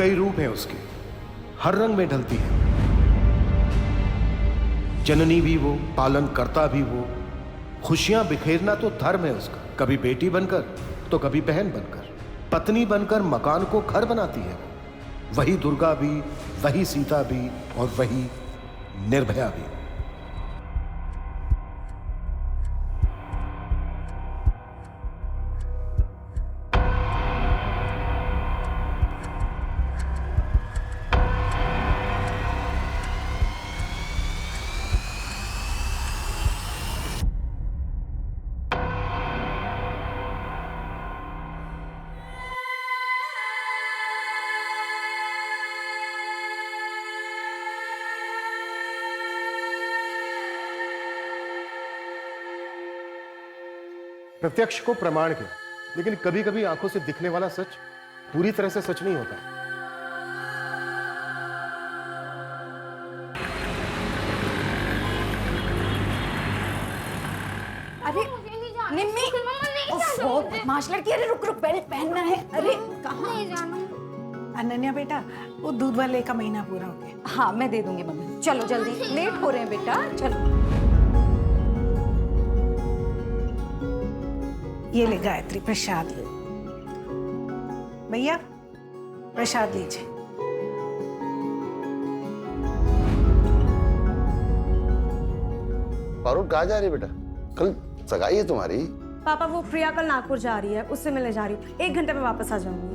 कई रूप हैं उसके, हर रंग में ढलती है। जननी भी वो, पालन करता भी वो, खुशियां बिखेरना तो धर्म है उसका। कभी बेटी बनकर तो कभी बहन बनकर, पत्नी बनकर मकान को घर बनाती है। वही दुर्गा भी, वही सीता भी और वही निर्भया भी। प्रत्यक्ष को प्रमाण के, लेकिन कभी कभी आंखों से दिखने वाला सच पूरी तरह से सच नहीं होता। अरे निम्मी, बदमाश लड़की, अरे रुक रुक, बेल्ट पहनना है। अरे कहाँ नहीं जाना। अनन्या बेटा, वो दूध वाले का महीना पूरा हो गया। हाँ मैं दे दूंगी मम्मी, चलो जल्दी, लेट हो रहे हैं बेटा, चलो। ये ले गायत्री, प्रसाद ले। भैया प्रसाद लीजिए। पारुल कहाँ जा रही है बेटा? कल सगाई है तुम्हारी। पापा वो प्रिया कल नागपुर जा रही है, उससे मिलने जा रही हूँ। 1 घंटे में वापस आ जाऊंगी।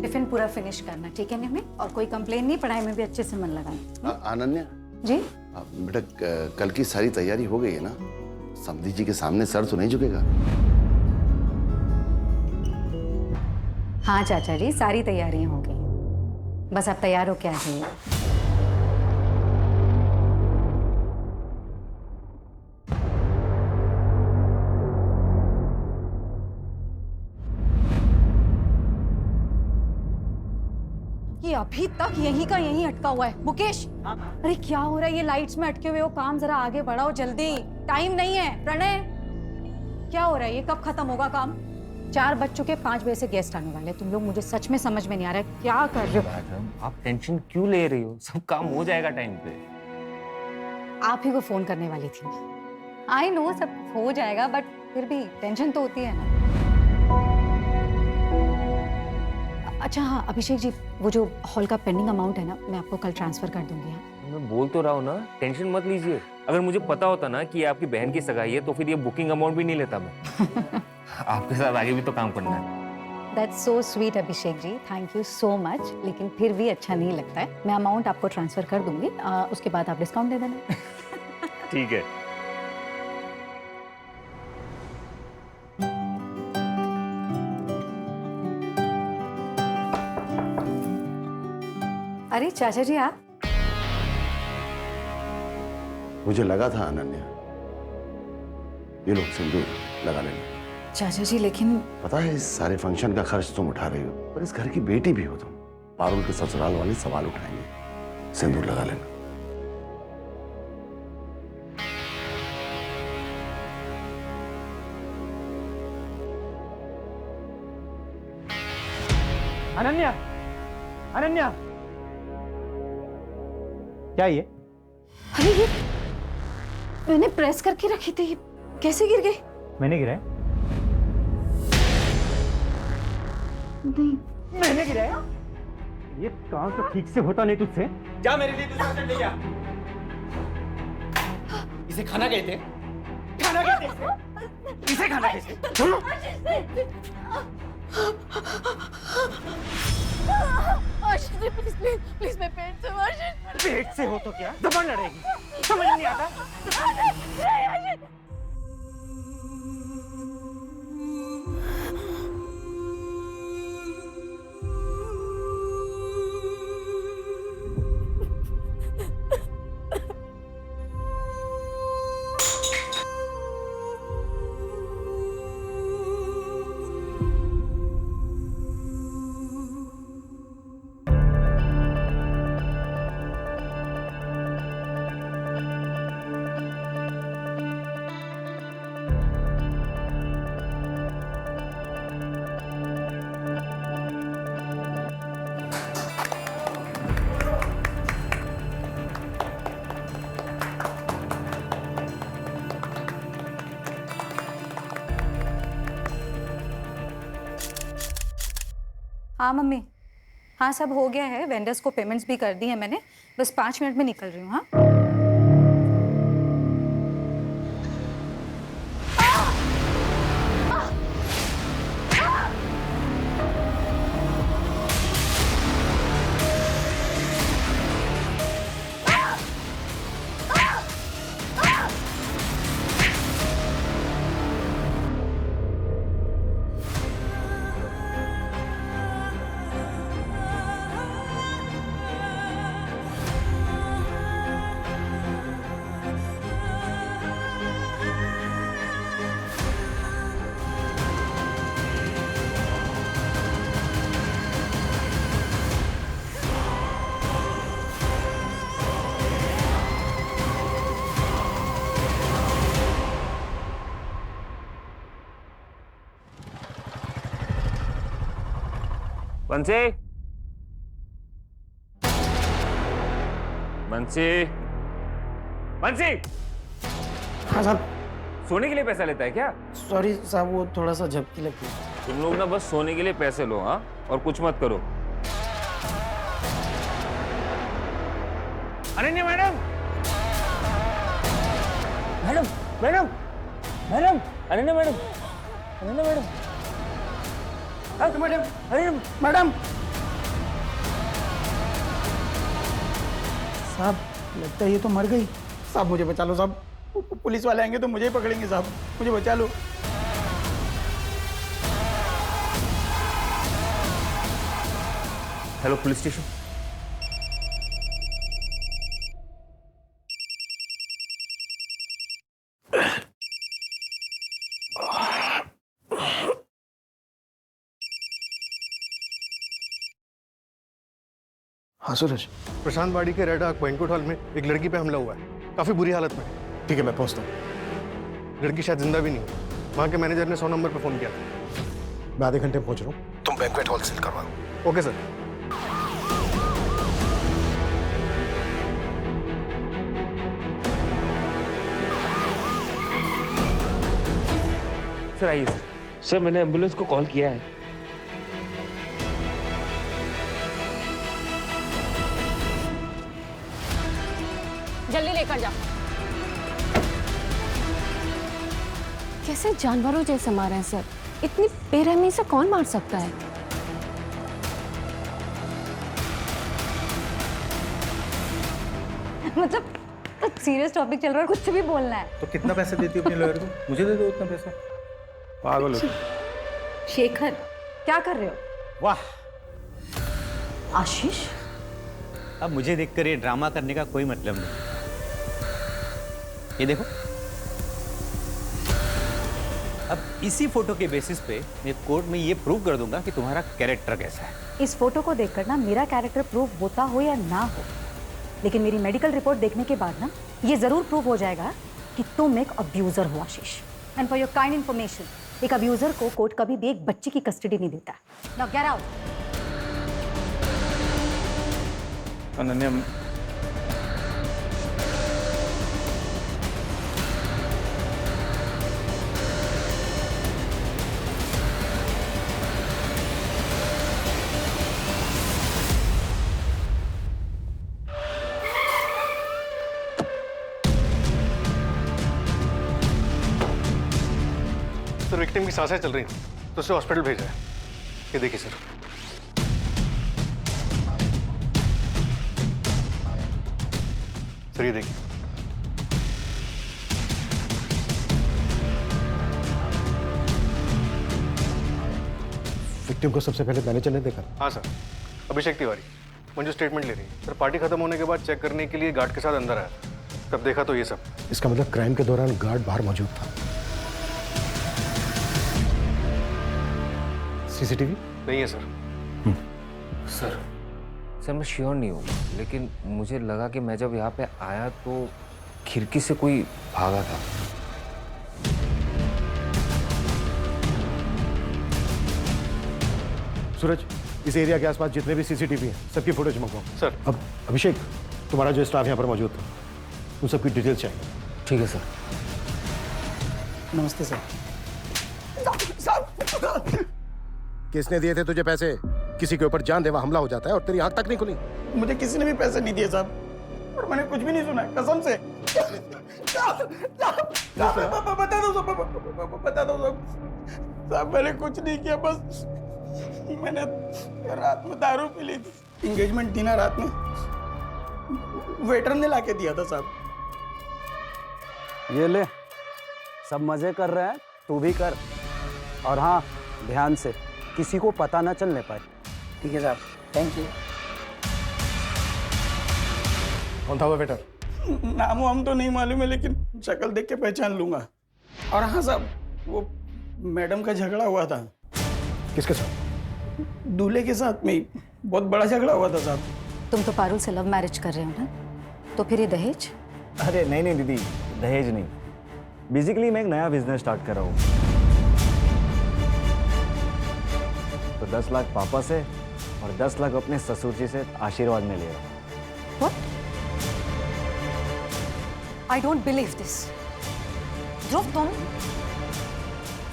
टिफिन पूरा फिनिश करना, ठीक है निम्मी? और कोई कंप्लेन नहीं, पढ़ाई में भी अच्छे से मन लगाना। अनन्या जी बेटा, कल की सारी तैयारी हो गई है ना? समधी जी के सामने सर तो नहीं झुकेगा? हाँ चाचा जी, सारी तैयारियां हो गई, बस आप तैयार हो क्या है? ये अभी तक यहीं का यहीं अटका हुआ है। मुकेश, अरे क्या हो रहा है? ये लाइट्स में अटके हुए हो, काम जरा आगे बढ़ाओ जल्दी, टाइम नहीं है। प्रणय, क्या हो रहा है? ये कब खत्म होगा काम? 4 बज चुके, 5 बजे से गेस्ट आने वाले। तुम लोग, मुझे सच में समझ में नहीं आ रहा है क्या कर रहे हो। मैडम, आप टेंशन क्यों ले रही हो? सब काम हो जाएगा टाइम पे। आप ही को फोन करने वाली थी। आई नो सब हो जाएगा, बट फिर भी टेंशन तो होती है ना। अच्छा हाँ अभिषेक जी, वो जो हॉल का पेंडिंग अमाउंट है ना, मैं आपको कल ट्रांसफर कर दूंगी। हाँ मैं बोल तो रहा हूँ ना, टेंशन मत लीजिए। अगर मुझे पता होता ना कि ये आपकी बहन की सगाई है, तो फिर ये बुकिंग अमाउंट भी नहीं लेता मैं। आपके साथ आगे भी तो काम करना है। That's so sweet Abhishek ji, thank you so much. लेकिन फिर भी अच्छा नहीं लगता है। मैं अमाउंट आपको ट्रांसफर कर दूंगी, उसके बाद आप डिस्काउंट दे देना। ठीक है। अरे चाचा जी आप? मुझे लगा था अनन्या, ये लोग सिंदूर लगा लेना। चाचा जी लेकिन पता है इस सारे फंक्शन का खर्च तुम उठा रही हो, पर इस घर की बेटी भी हो तुम। पारुल के ससुराल वाले सवाल उठाएंगे। सिंदूर लगा लेना। अनन्या, अनन्या, क्या ये? अरे ये मैंने प्रेस करके रखी थी, कैसे गिर गई? मैंने गिराया? नहीं। मैंने गिराया? ये काम तो ठीक से होता नहीं तुझसे। जा मेरे लिए दूसरा सेट ले आ। इसे खाना कहते हैं? खाना कहते हैं? इसे खाना कहते हैं? आशीष प्लीज प्लीज प्लीज, मैं पेट से आशीष। पेट से हो तो क्या? जबान लड़ेगी। समझ नहीं आता? हाँ मम्मी, हाँ सब हो गया है, वेंडर्स को पेमेंट्स भी कर दी है मैंने, बस 5 मिनट में निकल रही हूँ। हाँ बंसी, बंसी, बंसी, हाँ साहब, सोने के लिए पैसा लेता है क्या? सॉरी साहब, वो थोड़ा सा झपकी लगती है। तुम लोग ना बस सोने के लिए पैसे लो, हाँ, और कुछ मत करो। Ananya madam, madam, madam, madam, Ananya madam, Ananya madam, madam, अरे मैडम साहब, लगता है ये तो मर गई। साहब मुझे बचा लो साहब, पुलिस वाले आएंगे तो मुझे ही पकड़ेंगे साहब, मुझे बचा लो। Hello police station. हाँ सूरज, प्रशांत बाड़ी के रेड आर्क बैंक्वेट हॉल में एक लड़की पे हमला हुआ है, काफी बुरी हालत में। ठीक है मैं पहुंचता हूँ। लड़की शायद जिंदा भी नहीं है। वहाँ के मैनेजर ने 100 नंबर पे फोन किया था। मैं आधे घंटे में पहुंच रहा हूँ, तुम बैंक्वेट हॉल सील करवाओ। Okay sir. सर आइए सर। सर मैंने एम्बुलेंस को कॉल किया है। जल्दी लेकर जा। कैसे जानवरों जैसे मारे हैं सर? इतनी बेरहमी से कौन मार सकता है? मतलब सीरियस टॉपिक चल रहा है, कुछ भी बोलना है। तो कितना पैसे देती हो अपने लॉयर को? मुझे दे दो उतना पैसा। पागल हो। शेखर, क्या कर रहे हो? वाह, आशीष, अब मुझे देखकर ये ड्रामा करने का कोई मतलब नहीं। ये देखो, अब इसी फोटो के बेसिस पे मैं कोर्ट में ये प्रूव कर दूंगा कि तुम्हारा कैरेक्टर कैसा है। इस फोटो को देखकर ना मेरा कैरेक्टर प्रूव होता हो या ना हो, लेकिन मेरी मेडिकल रिपोर्ट देखने के बाद ना ये जरूर प्रूव हो जाएगा कि तुम एक अब्यूजर हो Ashish. And for your kind information, एक अब्यूजर को कोर्ट कभी भी एक बच्ची की कस्टडी नहीं देता। Now get out. Ananya, sir victim की सांसें चल रही थी तो उसे हॉस्पिटल भेजा है। ये देखिए सर। सर ये देखिए। विक्टिम को सबसे पहले मैनेजर ने देखा। हाँ सर, अभिषेक तिवारी। मंजू स्टेटमेंट ले रही है सर। पार्टी खत्म होने के बाद चेक करने के लिए गार्ड के साथ अंदर आया, तब देखा तो ये सब। इसका मतलब क्राइम के दौरान गार्ड बाहर मौजूद था। सीसीटीवी नहीं है सर। सर सर मैं श्योर नहीं हूँ, लेकिन मुझे लगा कि मैं जब यहाँ पे आया तो खिड़की से कोई भागा था। सूरज, इस एरिया के आसपास जितने भी सीसीटीवी हैं सबकी फोटोज मंगवाओ। सर। अब अभिषेक, तुम्हारा जो स्टाफ यहाँ पर मौजूद था उन सबकी डिटेल्स चाहिए। ठीक है सर। नमस्ते सर। किसने दिए थे तुझे पैसे? किसी के ऊपर जानलेवा हमला हो जाता है और तेरी आंख तक नहीं खुली। मुझे किसी ने भी पैसे नहीं दिए साहब, और मैंने कुछ भी नहीं सुना कसम से। बता दो साहब, मैंने कुछ नहीं किया, बस मैंने रात में दारू पी ली थी। एंगेजमेंट थी ना रात में, वेटर ने लाके दिया था साहब। ये ले, सब मजे कर रहे हैं, तू भी कर। और हाँ, ध्यान से, किसी को पता ना चलने पाए। ठीक है साहब, थैंक यू। कौन था वो वेटर? नाम वाम तो नहीं मालूम है, लेकिन शक्ल देख के पहचान लूंगा। और हाँ साहब, वो मैडम का झगड़ा हुआ था। किसके साथ? दूल्हे के साथ में ही बहुत बड़ा झगड़ा हुआ था साहब। तुम तो पारुल से लव मैरिज कर रहे हो ना, तो फिर ये दहेज? अरे नहीं दीदी, दहेज नहीं। बेसिकली मैं एक नया बिजनेस स्टार्ट कर रहा हूँ, तो 10 लाख पापा से और 10 लाख अपने ससुर जी से आशीर्वाद में ले रहा हूँ। What? I don't believe this. ध्रुव,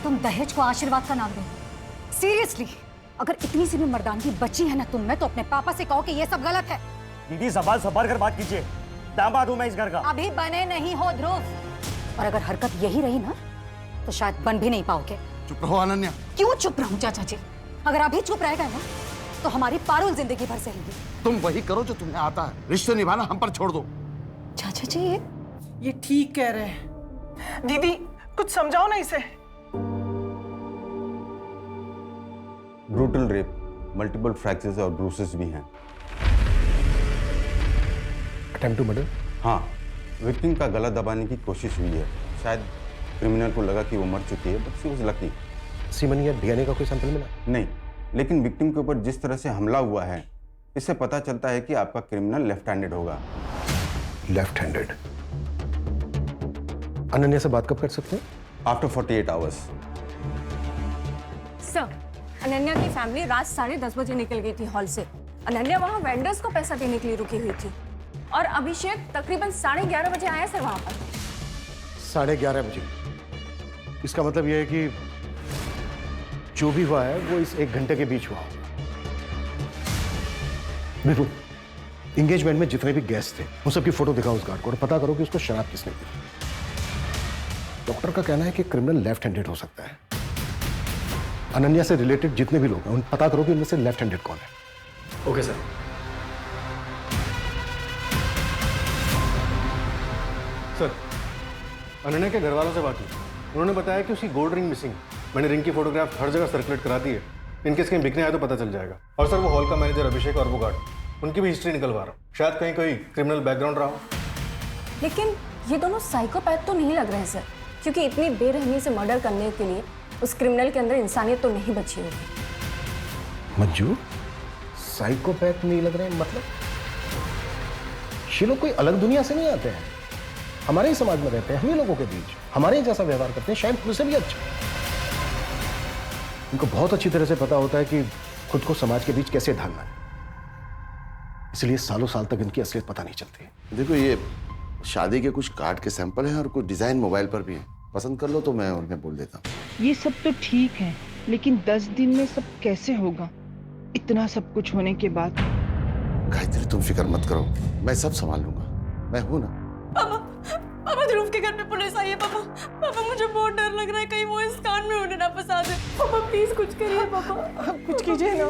तुम दहेज को आशीर्वाद का नाम दो? सीरियसली? अगर इतनी सी भी मर्दानगी बची है ना तुम में, तो अपने पापा से कहो कि ये सब गलत है। दीदी ज़बान संभाल कर बात कीजिए, दामाद हूं मैं इस घर का। अभी बने नहीं हो ध्रुव, और अगर हरकत यही रही ना, तो शायद बन भी नहीं पाओगे। चुप रहो अनन्या। क्यों चुप रहूं चाचा जी? अगर अभी चुप रहेगा ना, तो हमारी पारुल जिंदगी भर सहेगी। तुम वही करो जो तुम्हें आता है, रिश्ते निभाना हम पर छोड़ दो। चाचा जी, ये ठीक कह रहे हैं। दीदी कुछ समझाओ ना इसे। ब्रूटल रेप, मल्टीपल फ्रैक्चर्स और ब्रूसेस भी हैं। Attempt to murder? हाँ, विक्टिम का गला दबाने की कोशिश हुई है। शायद क्रिमिनल को लगा कि वो मर चुकी है, but she was lucky. Semen या डीएनए का कोई सैंपल मिला? नहीं, लेकिन विक्टिम के ऊपर जिस तरह से हमला हुआ है, इससे पता चलता है कि आपका क्रिमिनल लेफ्ट हैंडेड होगा। Left handed? अनन्या से बात कब कर सकते हैं? After 48 hours. सर, अनन्या की फैमिली रात 10:30 बजे निकल गई थी हॉल से। अनन्या वहाँ वेंडर्स को पैसा देने के लिए रुकी हुई थी, और अभिषेक तकरीबन 11:30 बजे आया सर वहाँ पर। 11:30 बजे? इसका मतलब यह है कि जो भी हुआ है वो इस 1 घंटे के बीच हुआ होगा। बिल्कुल, एंगेजमेंट में जितने भी गेस्ट थे उन सबकी फोटो दिखाओ उस गार्ड को, और पता करो कि उसको शराब किसने दी। डॉक्टर का कहना है कि क्रिमिनल लेफ्ट हैंडेड हो सकता है। अनन्या से रिलेटेड जितने भी लोग हैं उन पता करो कि उनमें से लेफ्ट हैंडेड कौन है। Okay sir. सर, अनन्या के घर वालों से बात की, उन्होंने बताया कि उसकी गोल्ड रिंग मिसिंग। मैंने रिंग की फोटोग्राफ हर जगह सर्कुलेट करा दी है। इनकेस कहीं बिकने आए तो पता चल जाएगा। और सर, वो हॉल का मैनेजर अभिषेक और वो गार्ड, उनकी भी हिस्ट्री निकलवा रहा हूँ। शायद कहीं कोई क्रिमिनल बैकग्राउंड रहा हो। लेकिन ये दोनों साइकोपैथ तो नहीं लग रहे हैं सर, क्योंकि इतनी बेरहमी से मर्डर करने के लिए उस क्रिमिनल के अंदर इंसानियत तो नहीं बची होगी। मंजू, साइकोपैथ नहीं लग रहे हैं मतलब? ये लोग कोई अलग दुनिया से नहीं आते हैं, हमारे ही समाज में रहते हैं, हम ही लोगों के बीच हमारे ही जैसा व्यवहार करते हैं, शायद उनसे भी अच्छा। इनको बहुत अच्छी तरह से पता होता है कि खुद को समाज के बीच कैसे ढालना है, इसलिए सालों साल तक इनकी असलियत पता नहीं चलती। देखो, ये शादी के कुछ कार्ड के सैंपल हैं और कुछ डिजाइन मोबाइल पर भी है। पसंद कर लो तो मैं उन्हें बोल देता हूँ। ये सब तो ठीक है, लेकिन 10 दिन में सब कैसे होगा, इतना सब कुछ होने के बाद? गायत्री, तुम फिक्र मत करो, मैं सब संभाल लूंगा, मैं हूं ना। पापा, ध्रुव के घर पे पुलिस आई है। पापा, मुझे बहुत डर लग रहा है, कहीं वो इस कांड में उन्हें ना फंसा दे। पापा प्लीज कुछ करिए। पापा कुछ कीजिए ना।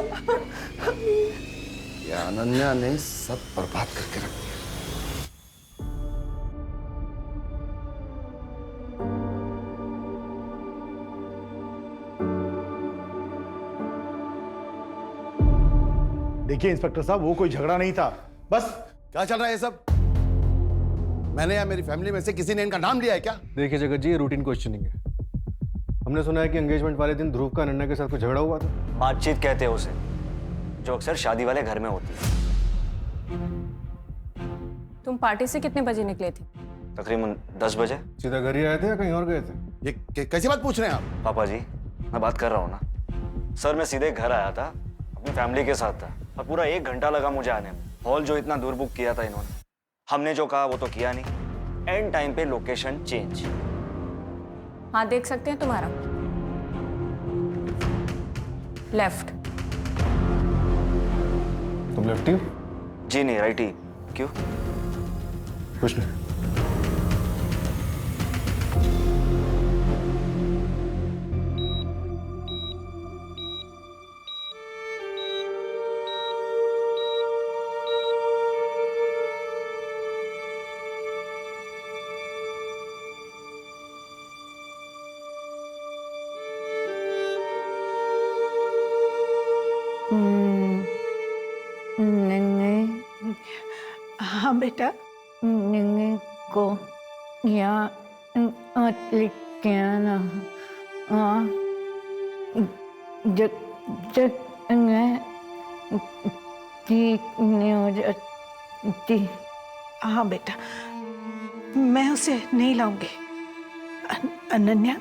ये अनन्या ने सब बर्बाद करके रख दिया। देखिए इंस्पेक्टर साहब, वो कोई झगड़ा नहीं था, बस। क्या चल रहा है ये सब? मैंने या मेरी फैमिली में से किसी ने इनका नाम लिया है क्या? देखिए जगत जी, ये रूटीन क्वेश्चनिंग है। हमने सुना है कि एंगेजमेंट वाले दिन ध्रुव का अनन्या के साथ कुछ झगड़ा हुआ था। बातचीत कहते हैं उसे, जो अक्सर शादी वाले घर में होती है। तुम पार्टी से कितने बजे निकले थे? तकरीबन 10 बजे। सीधा घर ही आए थे या कहीं और गए थे? ये कैसी बात पूछ रहे हैं आप? पापा जी, मैं बात कर रहा हूँ ना सर। मैं सीधे घर आया था, अपनी फैमिली के साथ था, और पूरा 1 घंटा लगा मुझे आने में। हॉल जो इतना दूर बुक किया था इन्होंने, हमने जो कहा वो तो किया नहीं। एंड टाइम पे लोकेशन चेंज। हाँ, देख सकते हैं तुम्हारा लेफ्ट। तुम लेफ्टी हो? जी नहीं, राइट ही। क्यों? कुछ नहीं। हाँ बेटा। को यहाँ लेके आना। हाँ, जब जब मैं ठीक नहीं हो जाती। हाँ बेटा, मैं उसे नहीं लाऊंगी। अनन्या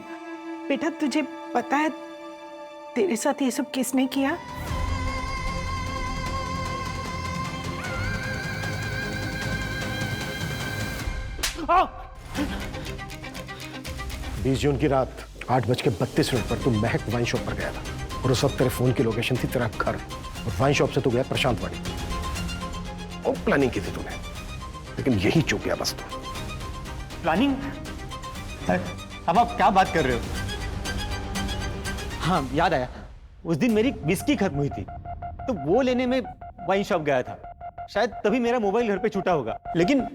बेटा, तुझे पता है तेरे साथ ये सब किसने किया? 20 जून की रात 8:32 पर तू महक वाइन शॉप पर गया था और उस वक्त तेरे फोन की लोकेशन थी तेरा घर और वाइन शॉप से तू गया प्रशांत वाड़ी। और प्लानिंग की थी तूने, लेकिन यही चूक गया बस तू। प्लानिंग? अब आप क्या बात कर रहे हो? हाँ, याद आया, उस दिन मेरी विस्की खत्म हुई थी तो वो लेने में वाइन शॉप गया था। शायद तभी मेरा मोबाइल घर पे छूटा होगा, लेकिन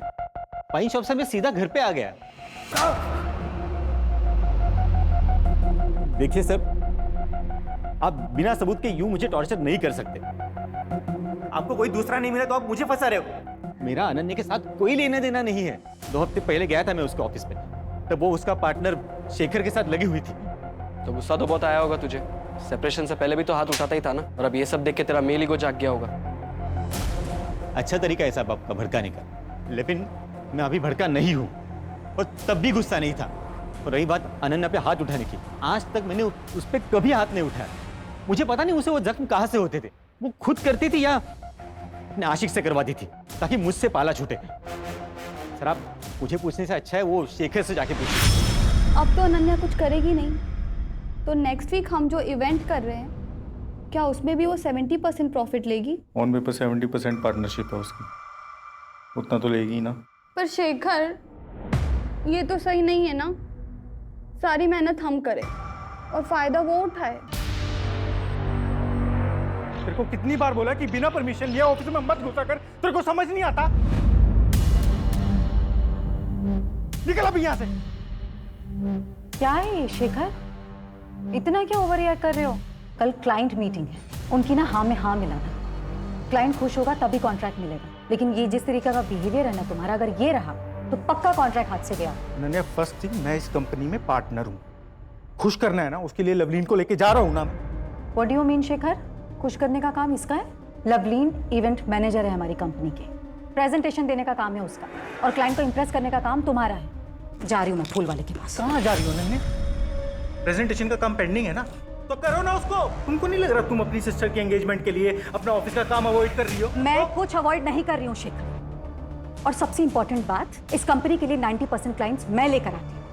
वाइन शॉप से मैं सीधा घर पे आ गया। देखिए सर, आप बिना सबूत के यूं मुझे टॉर्चर नहीं कर सकते। आपको कोई दूसरा नहीं मिला तो आप मुझे फंसा रहे हो। मेरा अनन्या के साथ कोई लेना देना नहीं है। 2 हफ्ते पहले गया था मैं उसके ऑफिस में, तब वो उसका पार्टनर शेखर के साथ लगी हुई थी। तो गुस्सा तो बहुत आया होगा तुझे। सेपरेशन से पहले भी तो हाथ उठाता ही था ना, और अब ये सब देख के तेरा मेल ईगो जाग गया होगा। अच्छा तरीका है साहब आपका भड़काने का, लेकिन मैं अभी भड़का नहीं हूं और तब भी गुस्सा नहीं था। और रही बात अनन्या पे हाथ उठाने की, आज तक मैंने उस पर कभी हाथ नहीं उठाया। मुझे पता नहीं उसे वो जख्म कहां से होते थे, वो खुद करती थी या अपने आशिक से करवाती थी ताकि मुझसे पाला छूटे। सर आप मुझे पूछने से अच्छा है वो शेखर से जाके पूछिए। अब तो अनन्या कुछ करेगी नहीं, तो नेक्स्ट वीक हम जो इवेंट कर रहे हैं, क्या उसमें भी वो 70% प्रॉफिट लेगी? ऑन पेपर 70% पार्टनरशिप है उसकी, उतना तो लेगी ही ना। पर शेखर, ये तो सही नहीं है ना। सारी मेहनत हम करें और फायदा वो उठाए। तेरे को कितनी बार बोला कि बिना परमिशन लिए ऑफिस में मत घुसा कर, तेरे को समझ नहीं आता? निकल अभी यहाँ से। क्या है ये शेखर, इतना क्या ओवर रिएक्ट कर रहे हो? कल क्लाइंट मीटिंग है, उनकी ना हाँ में हाँ मिलाना। क्लाइंट खुश होगा तभी कॉन्ट्रैक्ट मिलेगा, लेकिन ये जिस तरीके का बिहेवियर है ना तुम्हारा, अगर ये रहा तो पक्का कॉन्ट्रैक्ट हाथ से गया। अनन्या, फर्स्ट थिंग, मैं इस कंपनी में पार्टनर हूँ। खुश करना है ना, उसके लिए लवलीन को लेके जा रहा हूँ ना। What do you mean Shekhar? खुश करने का काम इसका है? लवलीन इवेंट मैनेजर है हमारी कंपनी के, प्रेजेंटेशन देने का काम है उसका, और क्लाइंट को इंप्रेस करने का काम तुम्हारा है। जा रही हूँ मैं फूल वाले के पास। कहाँ जा रही हो अनन्या? प्रेजेंटेशन का काम पेंडिंग है ना, तो करो ना उसको। तुमको नहीं लग रहा तुम अपनी सिस्टर के एंगेजमेंट के लिए अपना ऑफिस का काम अवॉइड कर रही हो? मैं कुछ अवॉइड नहीं कर रही हूँ शेखर, और सबसे इंपॉर्टेंट बात, इस कंपनी के लिए 90% क्लाइंट्स मैं लेकर आती हूँ,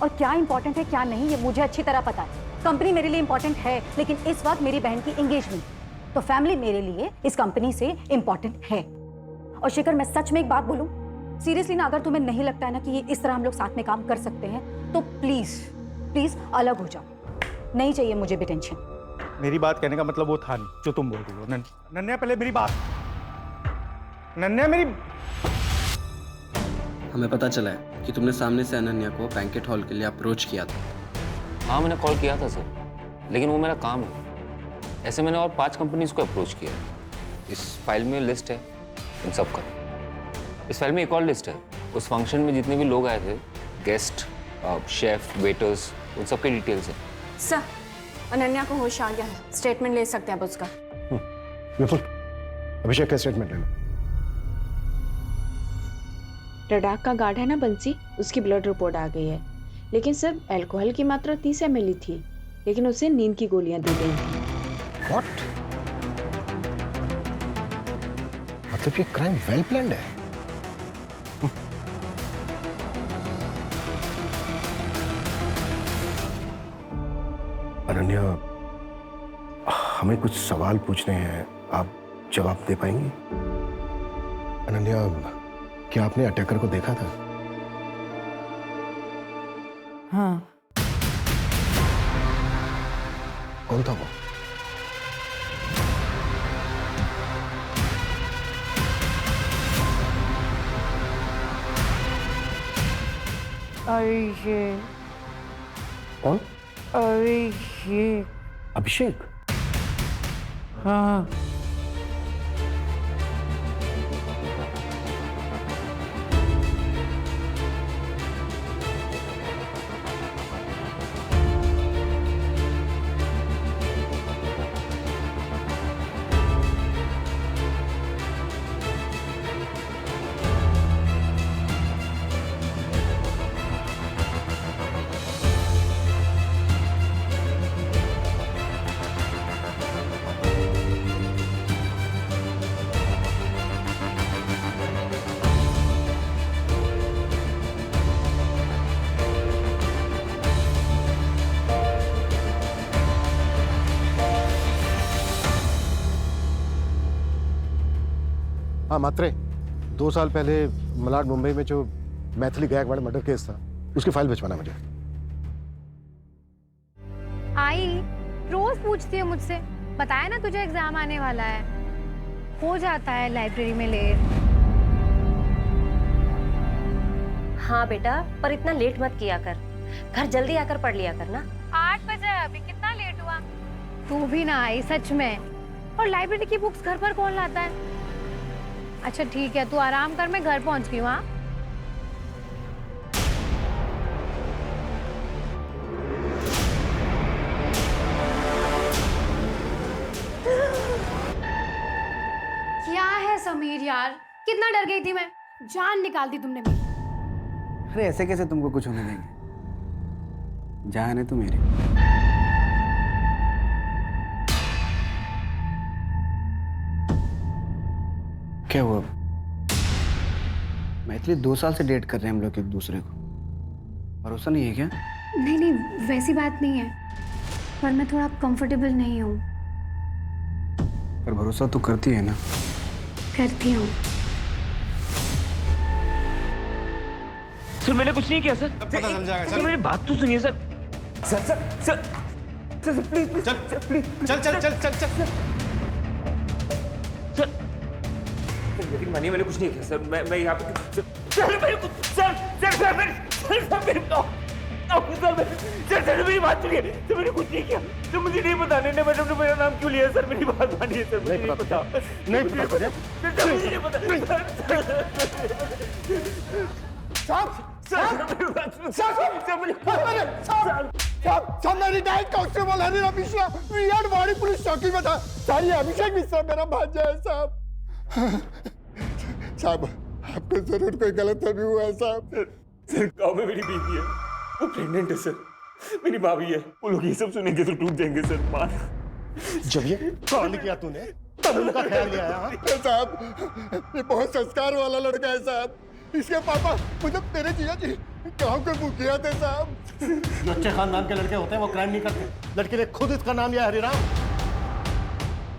और क्या इंपॉर्टेंट है क्या नहीं ये मुझे अच्छी तरह पता है। कंपनी मेरे लिए इंपॉर्टेंट है, लेकिन इस वक्त मेरी बहन की एंगेजमेंट, तो फैमिली मेरे लिए इस कंपनी से इंपॉर्टेंट है। और शेखर, मैं सच में एक बात बोलूं, सीरियसली ना, अगर तुम्हें नहीं लगता है ना कि ये इस तरह हम लोग साथ में काम कर सकते हैं, तो प्लीज प्लीज अलग हो जाओ। नहीं चाहिए मुझे भी टेंशन। मेरी बात कहने का मतलब वो था नहीं जो तुम बोल रही हो। नन्या, पहले मेरी बात। नन्या, मेरी। हमें पता चला है कि तुमने सामने से अनन्या को बैंकेट हॉल के लिए अप्रोच किया था। हाँ, मैंने कॉल किया था सर, लेकिन वो मेरा काम है। ऐसे मैंने और 5 कंपनीज को अप्रोच किया। इस फाइल में लिस्ट है इन सब का। इस फाइल में एक और लिस्ट है, उस फंक्शन में जितने भी लोग आए थे, गेस्ट, शेफ, वेटर्स, उन सब के डिटेल्स है। सर, अनन्या को होश आ गया है, स्टेटमेंट ले सकते हैं अब उसका। बिल्कुल, अभिषेक का स्टेटमेंट ले लो। लद्दाख का गार्ड है ना बंसी, उसकी ब्लड रिपोर्ट आ गई है, लेकिन सर अल्कोहल की मात्रा 30 ml थी, लेकिन उसे नींद की गोलियां दी गई थी। What? मतलब ये क्राइम वेल प्लान्ड है। अनन्या, हमें कुछ सवाल पूछने हैं, आप जवाब दे पाएंगी? अनन्या, क्या आपने अटैकर को देखा था? हाँ। कौन था वो? अभिषेक। कौन? अभिषेक। अभिषेक? हाँ। हाँ मात्रे, 2 साल पहले मलाड मुंबई में जो मैथिली गायकवाड़ मर्डर केस था, उसकी फाइल भिजवाना मुझे। आई रोज पूछती है मुझसे, बताया ना तुझे एग्जाम आने वाला है, हो जाता है लाइब्रेरी में लेट। हाँ बेटा, पर इतना लेट मत किया कर, घर जल्दी आकर पढ़ लिया कर ना। 8 बजे अभी कितना लेट हुआ? तू भी ना आई सच में। और लाइब्रेरी की बुक्स घर पर कौन लाता है? अच्छा ठीक है, तू आराम कर, मैं घर पहुंच गई हूँ। हाँ क्या है समीर यार, कितना डर गई थी मैं, जान निकाल दी तुमने मेरी। अरे ऐसे कैसे तुमको कुछ होने देंगे, जान है तू मेरी। क्या हुआ? मैथिली 2 साल से डेट कर रहे हैं हम लोग एक दूसरे को, भरोसा नहीं है क्या? नहीं नहीं, वैसी बात नहीं है, पर मैं थोड़ा कंफर्टेबल नहीं हूँ। पर भरोसा तो करती है ना? करती हूँ। सर मैंने कुछ नहीं किया सर। पता चल जाएगा सर मेरी बात तो सुनिए sir. Sir sir sir sir please चल प्लीज चल चल चल चल चल सर यकीन मानिए मैंने कुछ नहीं किया सर। मैं यहाँ पे सर मेरे को सर सर सर मेरे सर मेरी बात सुनिए सर, मैंने कुछ नहीं किया सर, मुझे नहीं पता नहीं मैडम ने मेरा नाम क्यों लिया सर, मेरी बात मानिए सर, मुझे नहीं पता नहीं पता सर, मुझे नहीं पता मेरी डाइट कांस्टेबल हनीरा मिश्रा वीआर बॉडी पुलिस चौकी में था। सारी अभिषेक मिश्रा मेरा भांजा है साहब। साहब आपको जरूर कोई गलतफहमी हुआ है साहब। सर गाँव में मेरी बीवी है, वो प्रेग्नेंट है सर, मेरी भाभी है, वो लोग ये सब सुनेंगे तो टूट जाएंगे सर। मान जब ये कॉल किया तूने तब उनका ख्याल नहीं आया? साहब ये बहुत संस्कार वाला लड़का है साहब, इसके पापा मतलब तेरे जिया जी गाँव के मुखिया थे साहब। जो अच्छे खानदान के लड़के होते हैं वो क्राइम नहीं करते, लड़के ने खुद इसका नाम लिया हरिराम।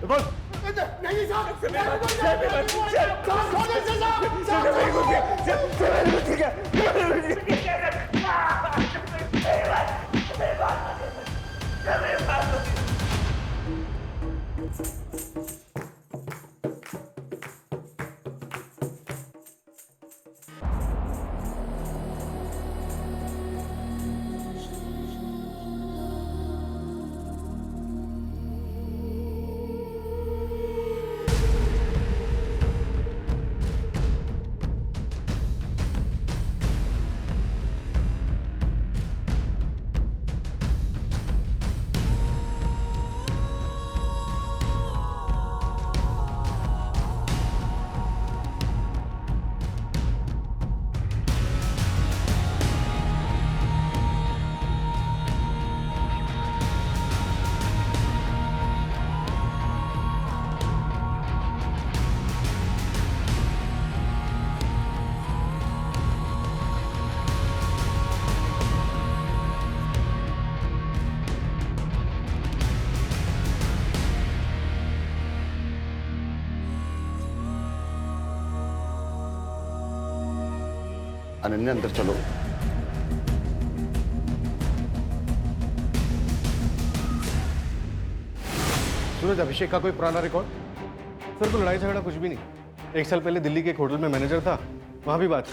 बोल। नहीं अनन्या अंदर चलो। सूरज, अभिषेक का कोई पुराना रिकॉर्ड? सर, कोई लड़ाई झगड़ा कुछ भी नहीं। 1 साल पहले दिल्ली के एक होटल में मैनेजर था, वहां भी बात।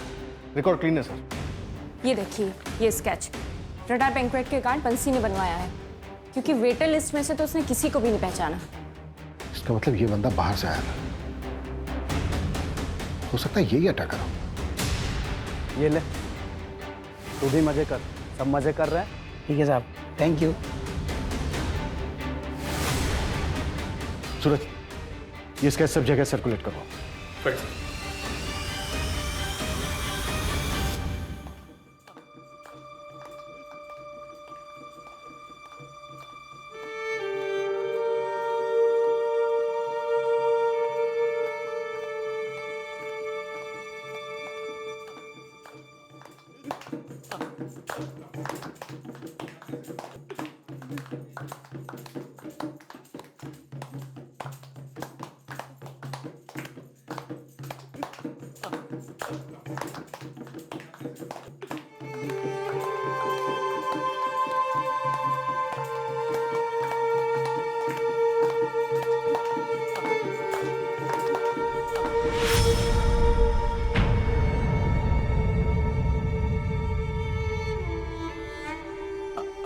रिकॉर्ड क्लीन है सर। ये देखिए, ये स्केच रडार बैंक्वेट के कार्ड बंसी ने बनवाया है, क्योंकि वेटर लिस्ट में से तो उसने किसी को भी नहीं पहचाना। इसका मतलब ये बंदा बाहर से आया था। हो सकता है यही अटैकर हो। ये ले, तू भी मजे कर, सब मजे कर रहे हैं। ठीक है साहब, थैंक यू। सूरज, ये स्केच सब जगह सर्कुलेट करो।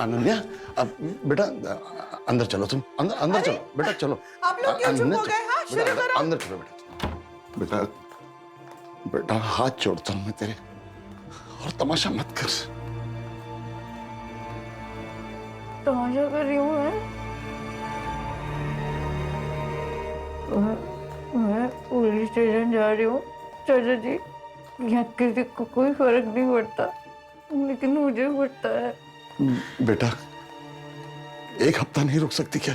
अनन्या, अब बेटा अंदर चलो, तुम अंदर अंदर चलो बेटा, चलो। आप लोग क्यों चुप अनन्या, हो गए? हाँ, शुरू करो। अंदर चलो बेटा। बेटा बेटा हाथ जोड़ता हूं मैं तेरे, और तमाशा मत कर। तमाशा कर रही हूँ मैं पुलिस स्टेशन जा रही हूँ चाचा जी। यहाँ किसी को कोई फर्क नहीं पड़ता, लेकिन मुझे पड़ता है। बेटा, 1 हफ्ता नहीं रुक सकती क्या?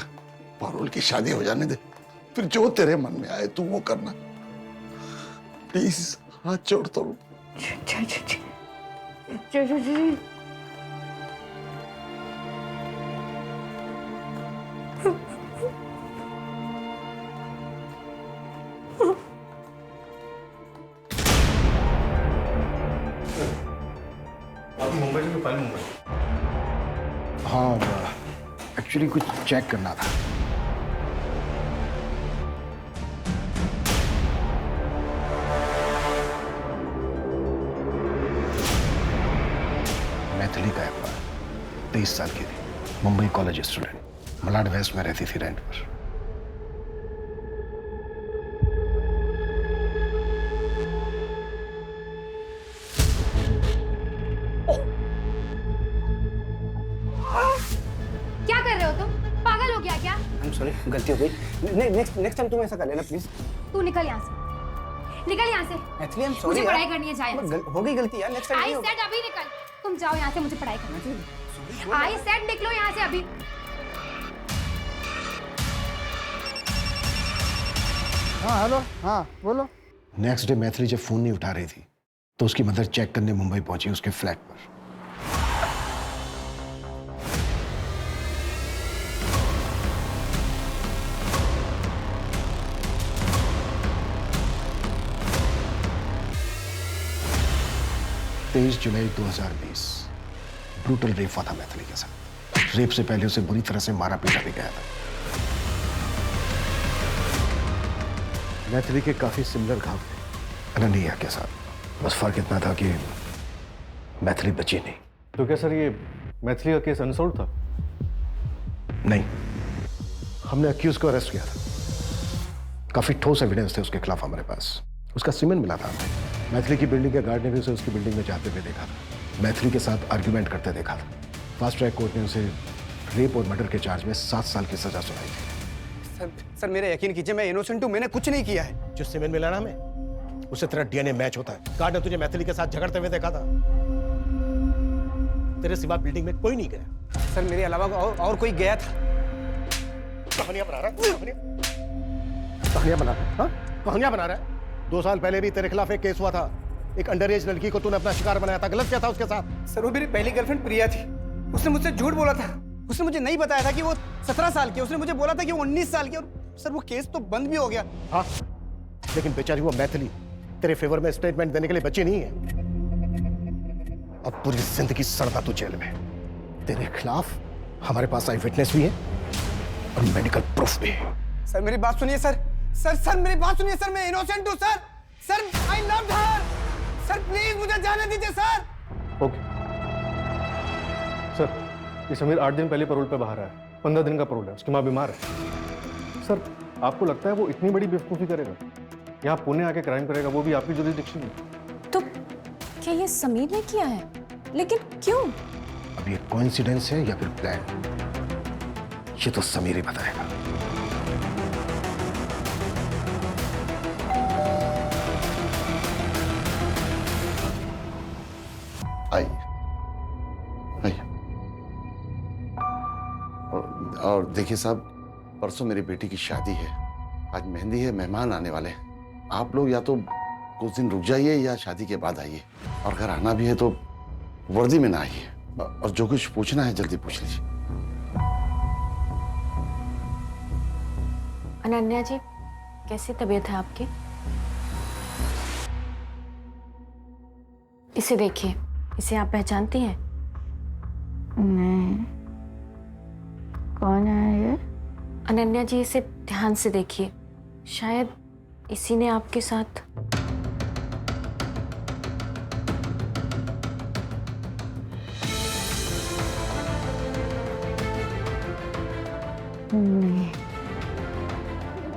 पारुल की शादी हो जाने दे, फिर जो तेरे मन में आए तू वो करना। प्लीज हाथ जोड़ता हूँ। चाचा जी आपकी मुंबई से फाइल मुंबई। हाँ, एक्चुअली कुछ चेक करना था। मैथिली का एक बार 23 साल की थी, Mumbai college student, Malad West में रहती थी रेंट पर। क्या कर रहे हो तुम? पागल हो गया क्या? सॉरी, गलती हो गई। नेक्स्ट टाइम तुम ऐसा कर लेना प्लीज। तू निकल यहाँ से, निकल यहाँ से। मैथिली, I'm sorry मुझे यार। पढ़ाई करनी है, जा यहाँ से। हो गई गलती यार, नेक्स्ट टाइम आई नहीं होगा। सेड अभी निकल। तुम जाओ यहाँ से, मुझे पढ़ाई करनी है। आई सेड निकलो यहाँ से अभी। हाँ हेलो, हाँ बोलो। नेक्स्ट डे मैथिली जब फोन नहीं उठा रही थी, तो उसकी मदर चेक करने मुंबई पहुंची उसके फ्लैट पर। जुलाई 2020 ब्रूटल रेप हुआ था मैथिली के साथ। रेप से पहले उसे बुरी तरह से मारा पीटा भी गया था। मैथिली के काफी सिमिलर घाव थे अनन्या के साथ, बस फर्क इतना था कि मैथिली बची नहीं। तो क्या सर ये मैथिली का केस अनसॉल्व था? नहीं, हमने अक्यूज को अरेस्ट किया था। काफी ठोस एविडेंस थे उसके खिलाफ हमारे पास। उसका सीमेन मिला था हमें। मैथिली की बिल्डिंग के गार्ड ने भी उसे उसकी बिल्डिंग में जाते हुए देखा था। मैथिली के साथ आर्ग्यूमेंट करते देखा था। फास्ट ट्रैक कोर्ट ने उसे रेप और मर्डर के चार्ज में 7 साल की सजा सुनाई थी। सर मेरा यकीन कीजिए, मैं इनोसेंट हूँ, मैंने कुछ नहीं किया है। जो सीमेन मिला ना हमें, उससे तेरा डीएनए मैच होता है। गार्ड ने तुझे मैथिली के साथ झगड़ते हुए देखा था। तेरे सिवा बिल्डिंग में कोई नहीं गया। सर मेरे अलावा और कोई गया था। कहानियां बना रहा है, कहानियां बना रहा है, हाँ? कहानियां बना रहा है। 2 साल पहले भी तेरे खिलाफ एक केस हुआ था। एक अंडर एज लड़की को तूने अपना शिकार बनाया था। गलत क्या था उसके साथ? सर वो मेरी पहली गर्लफ्रेंड प्रिया थी। उसने मुझसे झूठ बोला था। उसने मुझे नहीं बताया था कि वो 17 साल की। उसने मुझे बोला था कि वो 19 साल की। और सर वो केस तो बंद भी हो गया। हाँ, लेकिन बेचारी वो मैथिली तेरे फेवर में स्टेटमेंट देने के लिए बची नहीं है। अब पूरी जिंदगी सड़ना तू जेल में। तेरे खिलाफ हमारे पास आई विटनेस भी है और मेडिकल प्रूफ भी है। सर मेरी बात सुनिए सर। सर मेरी बात सुनिए सर, मैं इनोसेंट हूँ sir. Sir I loved her. Sir please मुझे जाने दीजिए सर। ओके सर, ये समीर 8 दिन पहले पैरोल पे बाहर आया, 15 दिन का पैरोल है, उसकी माँ बीमार है। सर आपको लगता है वो इतनी बड़ी बेवकूफ़ी करेगा? यहाँ पुणे आके क्राइम करेगा, वो भी आपकी जुरिसडिक्शन में? तो क्या ये समीर ने किया है? लेकिन क्यों? अब ये कोइंसिडेंस है या फिर प्लान, ये तो समीर ही बताएगा। आइए आइए। और देखिए साहब, परसों मेरी बेटी की शादी है, आज मेहंदी है, मेहमान आने वाले हैं। आप लोग या तो कुछ दिन रुक जाइए या शादी के बाद आइए, और अगर आना भी है तो वर्दी में ना आइए, और जो कुछ पूछना है जल्दी पूछ लीजिए। अनन्या जी, कैसी तबीयत है आपकी? इसे देखिए, इसे आप पहचानती हैं? नहीं, कौन है ये? अनन्या जी, इसे ध्यान से देखिए, शायद इसी ने आपके साथ। नहीं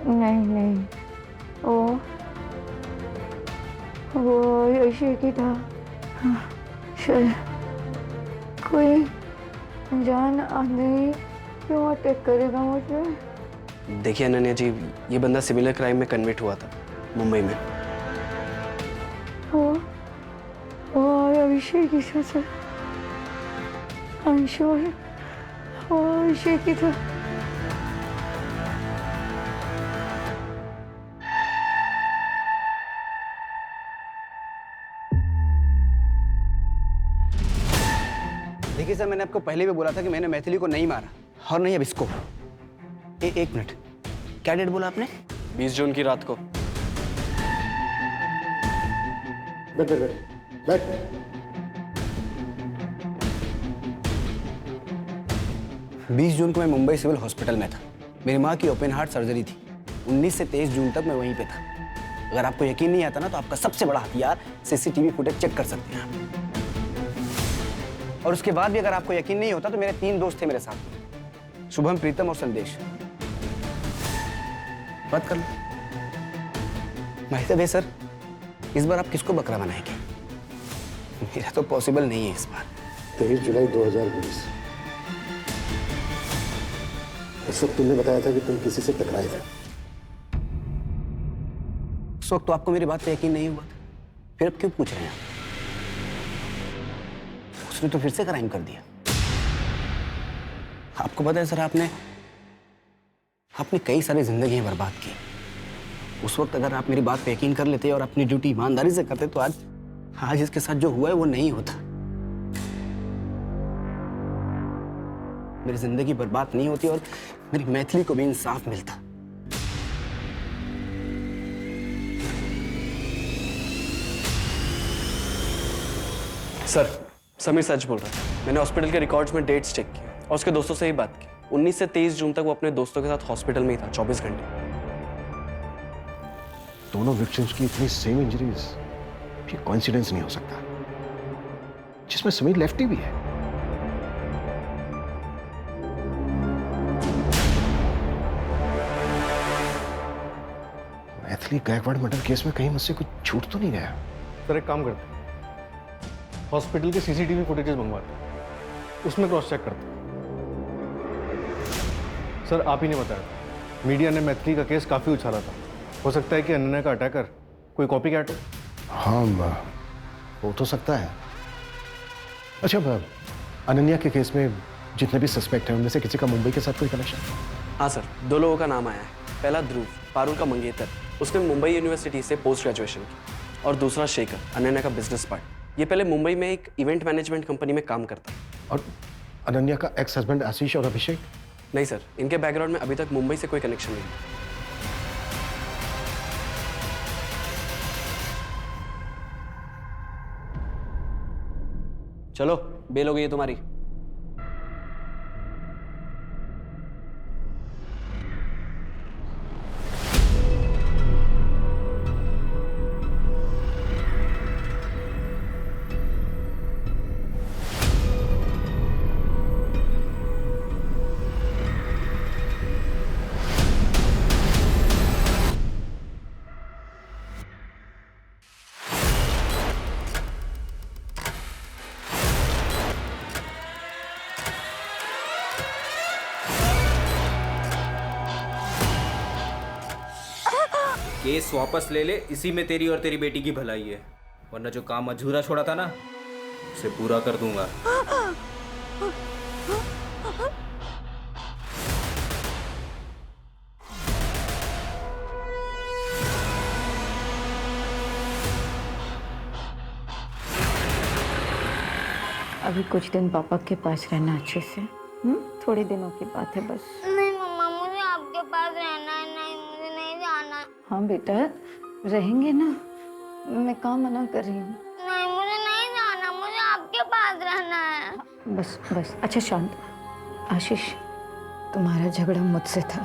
नहीं नहीं, वो यशी की था। शायद कोई अनजान आदमी क्यों अटैक करेगा मुझे? देखिए अनन्या जी, ये बंदा सिमिलर क्राइम में कन्विक्ट हुआ था मुंबई में। वो अभिषेक की था। I'm sure वो अभिषेक की था। देखिए सर, मैंने आपको पहले भी बोला था कि मैंने मैथिली को नहीं मारा, और नहीं अब इसको। एक मिनट, क्या डेट बोला आपने? 20 जून की रात को। बैठ बैठ बैठ बैठ। 20 जून को मैं मुंबई सिविल हॉस्पिटल में था। मेरी माँ की ओपन हार्ट सर्जरी थी। 19 से 23 जून तक मैं वहीं पे था। अगर आपको यकीन नहीं आता ना, तो आपका सबसे बड़ा हथियार सीसीटीवी फुटेज चेक कर सकते हैं आप। और उसके बाद भी अगर आपको यकीन नहीं होता, तो मेरे 3 दोस्त थे मेरे साथ, शुभम, प्रीतम और संदेश। बात कर लो। भाई सर, इस बार आप किसको बकरा बनाएंगे? मेरा तो पॉसिबल नहीं है इस बार। 23 जुलाई 2020। इस वक्त तुमने बताया था कि तुम किसी से टकराए थे। उस वक्त तो आपको मेरी बात पे यकीन नहीं हुआ था, फिर अब क्यों पूछ रहे हैं आप? उसने तो फिर से क्राइम कर दिया। आपको पता है सर, आपने कई सारी जिंदगियां बर्बाद की। उस वक्त अगर आप मेरी बात पे यकीन कर लेते और अपनी ड्यूटी ईमानदारी से करते, तो आज इसके साथ जो हुआ है वो नहीं होता। मेरी जिंदगी बर्बाद नहीं होती और मेरी मैथिली को भी इंसाफ मिलता। सर, समीर सच बोल रहा है। मैंने हॉस्पिटल के रिकॉर्ड्स में डेट्स चेक किए और उसके दोस्तों से ही बात की। 19 से 23 जून तक वो अपने दोस्तों के साथ हॉस्पिटल में ही था, 24 घंटे। दोनों विक्टिम्स की इतनी सेम इंजरीज, ये कोइंसिडेंस नहीं हो सकता, जिसमें समीर लेफ्टी भी है। मैथिली गायकवाड़ मर्डर केस में कहीं मुझसे कुछ छूट तो नहीं गया? सर एक काम करते हैं, हॉस्पिटल के सीसीटीवी फुटेजेस मंगवाते हैं, उसमें क्रॉस चेक करते हैं। सर आप ही ने बताया, मीडिया ने मैथिली का केस काफी उछाला था। हो सकता है कि अनन्या का अटैकर कोई कॉपी कैट हो। हाँ, हो तो सकता है। अच्छा, अनन्या के केस में जितने भी सस्पेक्ट हैं, उनमें से किसी का मुंबई के साथ कोई कनेक्शन? हाँ सर, 2 लोगों का नाम आया है। पहला ध्रुव, पारुल का मंगेतर, उसने मुंबई यूनिवर्सिटी से पोस्ट ग्रेजुएशन की। और दूसरा शेखर, अनन्या का बिजनेस पार्टनर। ये पहले मुंबई में एक इवेंट मैनेजमेंट कंपनी में काम करता। और अनन्या का एक्स हस्बैंड आशीष और अभिषेक? नहीं सर, इनके बैकग्राउंड में अभी तक मुंबई से कोई कनेक्शन नहीं। चलो बेल हो गई है तुम्हारी। केस वापस ले ले, इसी में तेरी और तेरी बेटी की भलाई है, वरना जो काम अधूरा छोड़ा था ना उसे पूरा कर दूंगा। अभी कुछ दिन पापा के पास रहना अच्छे से। थोड़े दिनों की बात है बस। नहीं मम्मा, मुझे आपके पास रहना है। नहीं, मुझे नहीं जाना है। हाँ बेटा, रहेंगे ना, मैं कहाँ मना कर रही हूँ। नहीं, मुझे नहीं जाना, मुझे आपके पास रहना है। बस बस, अच्छा शांत। आशीष, तुम्हारा झगड़ा मुझसे था,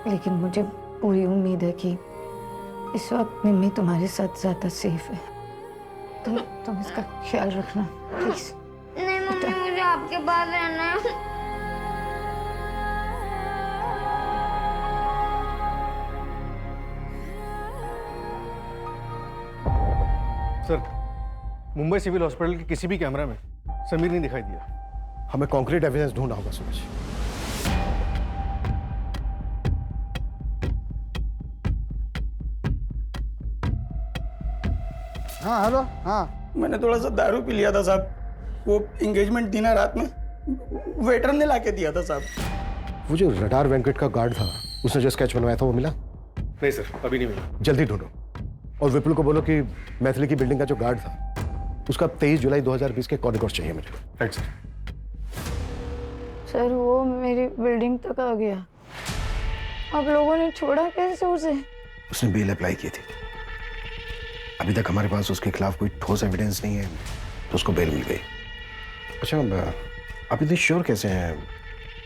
लेकिन मुझे पूरी उम्मीद है कि इस वक्त मिम्मी तुम्हारे साथ ज्यादा सेफ है। तुम इसका ख्याल रखना प्लीज। नहीं मम्मी, मुझे आपके पास रहना है। सर, मुंबई सिविल हॉस्पिटल के किसी भी कैमरा में समीर नहीं दिखाई दिया। हमें कॉन्क्रीट एविडेंस ढूंढना होगा सूरज। हाँ हेलो। हाँ, मैंने थोड़ा सा दारू पी लिया था साहब। वो एंगेजमेंट थी ना रात में, वेटर ने लाके दिया था साहब। वो जो रडार वेंकट का गार्ड था, उसने जो स्केच बनवाया था वो मिला? नहीं सर, अभी नहीं मिला। जल्दी ढूंढो और विपुल को बोलो कि मैथिली की बिल्डिंग का जो गार्ड था उसका 23 जुलाई 2020 के कॉरिडोर चाहिए मुझे। Right sir. सर, वो मेरी बिल्डिंग तक आ गया। आप लोगों ने छोड़ा कैसे उसे? उसने बेल अप्लाई की थी। अभी तक हमारे पास उसके खिलाफ कोई ठोस एविडेंस नहीं है, तो उसको बेल मिल गई। अच्छा, आप इतनी श्योर कैसे हैं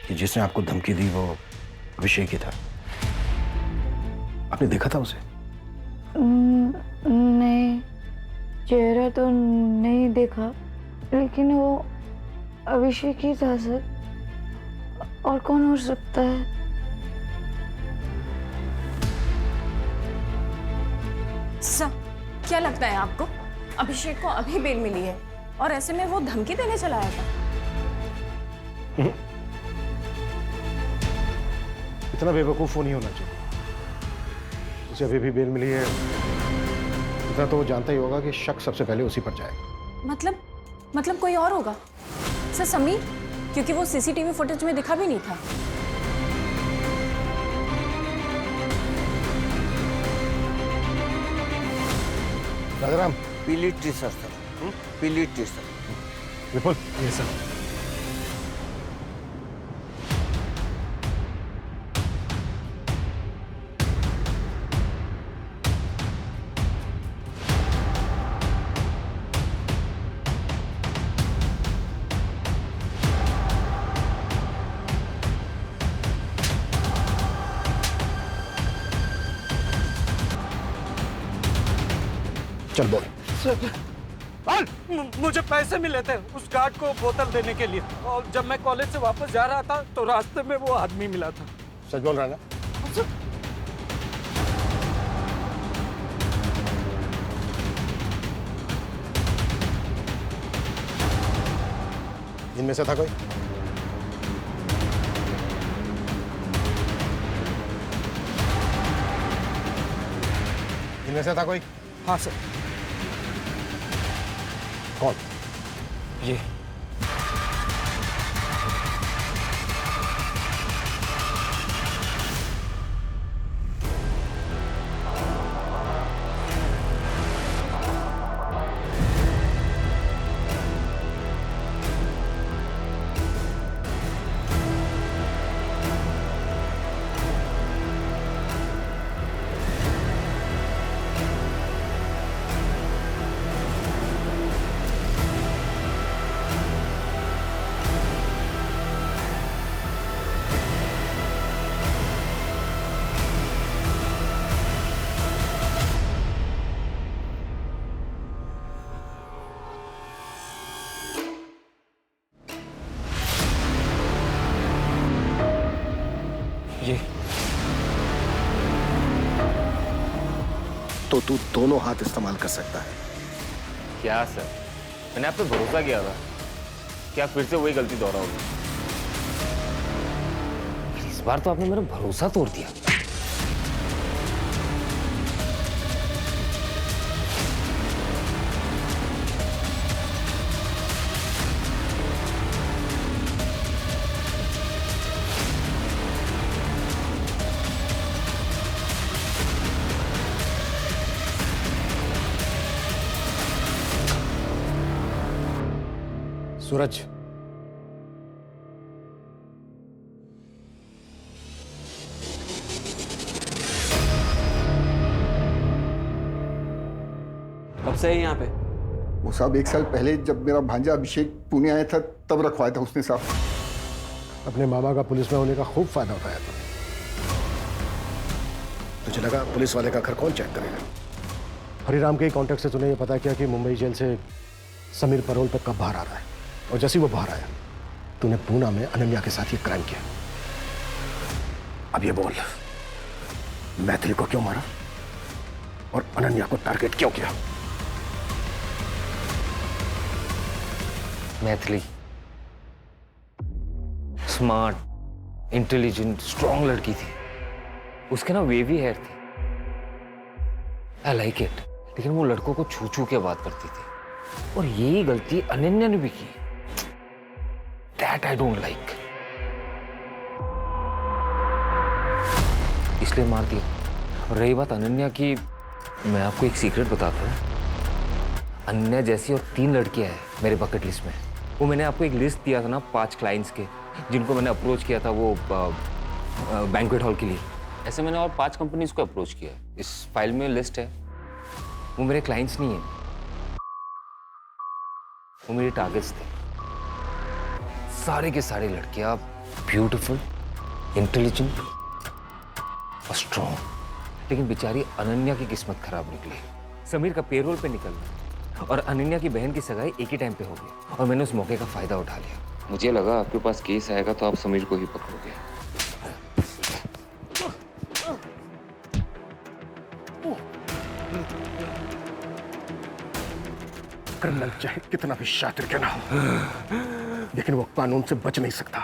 कि जिसने आपको धमकी दी वो अभिषेक ही था? आपने देखा था उसे? नहीं, चेहरा तो नहीं देखा, लेकिन वो अभिषेक ही था सर। और कौन हो सकता है? सर, क्या लगता है आपको अभिषेक को अभी बेल मिली है और ऐसे में वो धमकी देने चला आया था? इतना बेवकूफ वो नहीं होना चाहिए। उसे अभी भी बेल मिली है, इतना तो वो जानता ही होगा कि शक सबसे पहले उसी पर जाएगा। मतलब कोई और होगा सर? समीर, क्योंकि वो सीसीटीवी फुटेज में दिखा भी नहीं था। राजाराम, पीली टी सर, पीली टी सर। विपुल। ये सर। चल बोल। मुझे पैसे मिले थे उस गार्ड को बोतल देने के लिए, और जब मैं कॉलेज से वापस जा रहा था तो रास्ते में वो आदमी मिला था। सच बोल रहा है ना? इनमें से था कोई? इनमें से था कोई? हाँ सर। कौन? ये तो तू दोनों हाथ इस्तेमाल कर सकता है। क्या सर, मैंने आप पे भरोसा किया था, क्या फिर से वही गलती दोहराओगे? इस बार तो आपने मेरा भरोसा तोड़ दिया। सूरज, कब से है यहाँ पे? वो साहब 1 साल पहले जब मेरा भांजा अभिषेक पुणे आया था तब रखवाया था उसने साहब। अपने मामा का पुलिस में होने का खूब फायदा उठाया था। तुझे लगा पुलिस वाले का घर कौन चेक करेगा? हरिराम के कांटेक्ट से तूने ये पता किया कि मुंबई जेल से समीर पैरोल पे कब बाहर आ रहा है, और जैसे ही वो बाहर आया तूने पूना में अनन्या के साथ ये क्राइम किया। अब ये बोल, मैथिली को क्यों मारा और अनन्या को टारगेट क्यों किया? मैथिली स्मार्ट, इंटेलिजेंट, स्ट्रॉन्ग लड़की थी। उसके ना वेवी हेयर थे, आई लाइक इट। लेकिन वो लड़कों को छू छू के बात करती थी, और यही गलती अनन्या ने भी की। दैट आई डोंट लाइक, इसलिए मार दिया। और रही बात अनन्या की, मैं आपको एक सीक्रेट बताता हूँ। अनन्या जैसी और 3 लड़कियां हैं मेरे बकेट लिस्ट में। वो मैंने आपको एक लिस्ट दिया था ना 5 क्लाइंट्स के, जिनको मैंने अप्रोच किया था वो बैंक्वेट हॉल के लिए। ऐसे मैंने और 5 कंपनीज को अप्रोच किया। इस फाइल में लिस्ट है। वो मेरे क्लाइंट्स नहीं है, वो मेरे टारगेट्स थे। सारे के सारे लड़कियां ब्यूटीफुल, इंटेलिजेंट और स्ट्रॉन्ग। लेकिन बेचारी अनन्या की किस्मत खराब निकली। समीर का पेरोल पे निकलना और अनन्या की बहन की सगाई एक ही टाइम पे हो गई, और मैंने उस मौके का फायदा उठा लिया। मुझे लगा आपके पास केस आएगा तो आप समीर को ही पकड़ोगे। क्रिमिनल चाहे कितना भी शातिर क्यों ना हो, लेकिन वो कानून से बच नहीं सकता।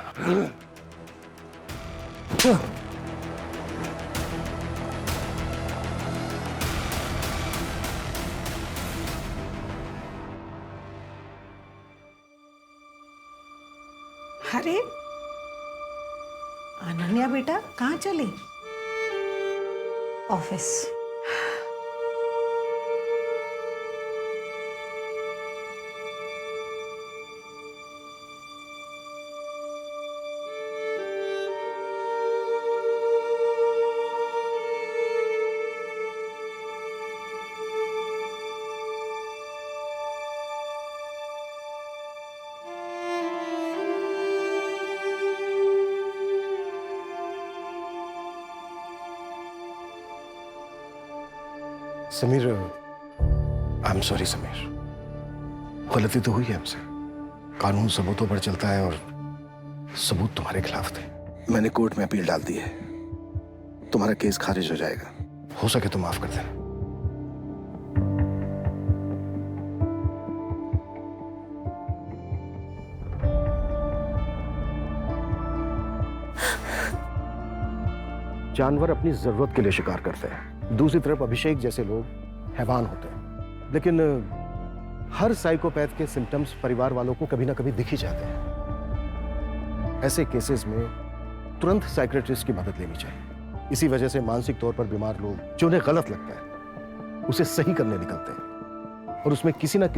अरे अनन्या बेटा कहाँ चली? Office. Sameer, I am sorry Sameer, गलती तो हुई है हमसे। कानून सबूतों पर चलता है और सबूत तुम्हारे खिलाफ थे। मैंने कोर्ट में अपील डाल दी है, तुम्हारा केस खारिज हो जाएगा। हो सके तो माफ कर देना। जानवर अपनी जरूरत के लिए शिकार करते हैं, दूसरी तरफ अभिषेक जैसे लोग हैवान होते हैं। लेकिन हर साइकोपैथ के सिम्टम्स परिवार वालों को कभी ना कभी दिख ही जाते हैं। ऐसे केसेस में तुरंत साइकियाट्रिस्ट की मदद लेनी चाहिए। इसी वजह से मानसिक तौर पर बीमार लोग जो उन्हें गलत लगता है उसे सही करने निकलते हैं, और उसमें किसी ना किसी